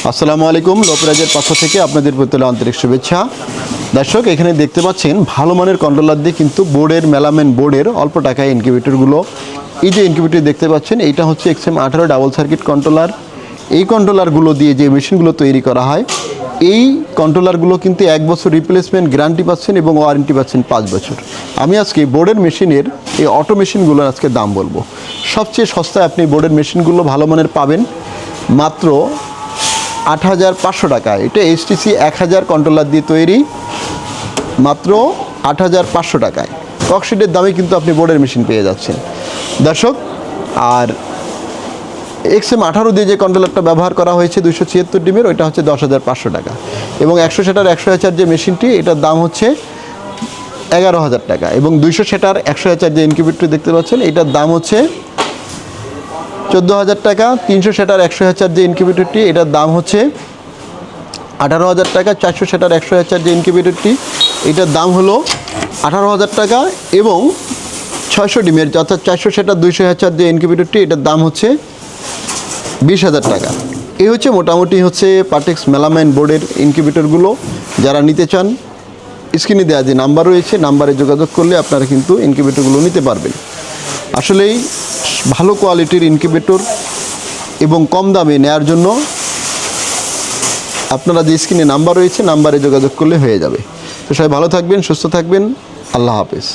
আসসালামু আলাইকুম। লোপরাজের পক্ষ থেকে আপনাদের প্রতি আন্তরিক শুভেচ্ছা। দর্শক, এখানে দেখতে পাচ্ছেন ভালো মানের কন্ট্রোলার দিয়ে কিন্তু বোর্ডের মেলামেন বোর্ডের অল্প টাকায় ইনকিউবেটরগুলো, এই যে ইনকিউবেটর দেখতে পাচ্ছেন এইটা হচ্ছে XM18 ডাবল সার্কিট কন্ট্রোলার। এই কন্ট্রোলারগুলো দিয়ে যে মেশিনগুলো তৈরি করা হয়, এই কন্ট্রোলারগুলো কিন্তু 1 বছর রিপ্লেসমেন্ট গ্যারান্টি পাচ্ছেন এবং ওয়ারেন্টি পাচ্ছেন 5 বছর। আমি আজকে বোর্ডের মেশিনের এই অটো মেশিনগুলোর আজকে দাম বলবো। সবচেয়ে সস্তায় আপনি বোর্ডের মেশিনগুলো ভালো মানের পাবেন মাত্র 8,500 টাকা। এটা HTC 1000 কন্ট্রোলার দিয়ে তৈরি, মাত্র 8,500 টাকায়। ককশিটের দামে কিন্তু আপনি বোর্ডের মেশিন পেয়ে যাচ্ছেন দর্শক। আর XM18 দিয়ে যে কন্ট্রোলারটা ব্যবহার করা হয়েছে 276 ডিমের, ওইটা হচ্ছে 10,500 টাকা। এবং 100 সেটার 100 হাজার যে মেশিনটি, এটার দাম হচ্ছে 11,000 টাকা। এবং 200 সেটার 100 হাজার যে ইনকিউবেটর দেখতে পাচ্ছেন, এটার দাম হচ্ছে 14,000 টাকা। 300 সেটার 100 হাজার যে ইনকিউবেটরটি, এটার দাম হচ্ছে 18,000 টাকা। 400 সেটার 100 হাজার যে ইনকিউবেটরটি, এটার দাম হলো 18,000 টাকা। এবং 600 ডিমের অর্থাৎ 400 সেটার 200 হাজার যে ইনকিউবেটরটি, এটার দাম হচ্ছে 20,000 টাকা। এই হচ্ছে মোটামুটি হচ্ছে পার্টেক্স মেলামাইন বোর্ডের ইনকিউবেটরগুলো। যারা নিতে চান, স্ক্রিনে দেওয়া যে নাম্বার রয়েছে, নাম্বারে যোগাযোগ করলে আপনারা কিন্তু ইনকিউবেটরগুলো নিতে পারবেন। আসলেই ভালো কোয়ালিটির ইনকিউবেটর এবং কম দামে নেওয়ার জন্য আপনারা যে স্ক্রিনে নাম্বার রয়েছে, নাম্বারে যোগাযোগ করলে হয়ে যাবে। তো সবাই ভালো থাকবেন, সুস্থ থাকবেন। আল্লাহ হাফেজ।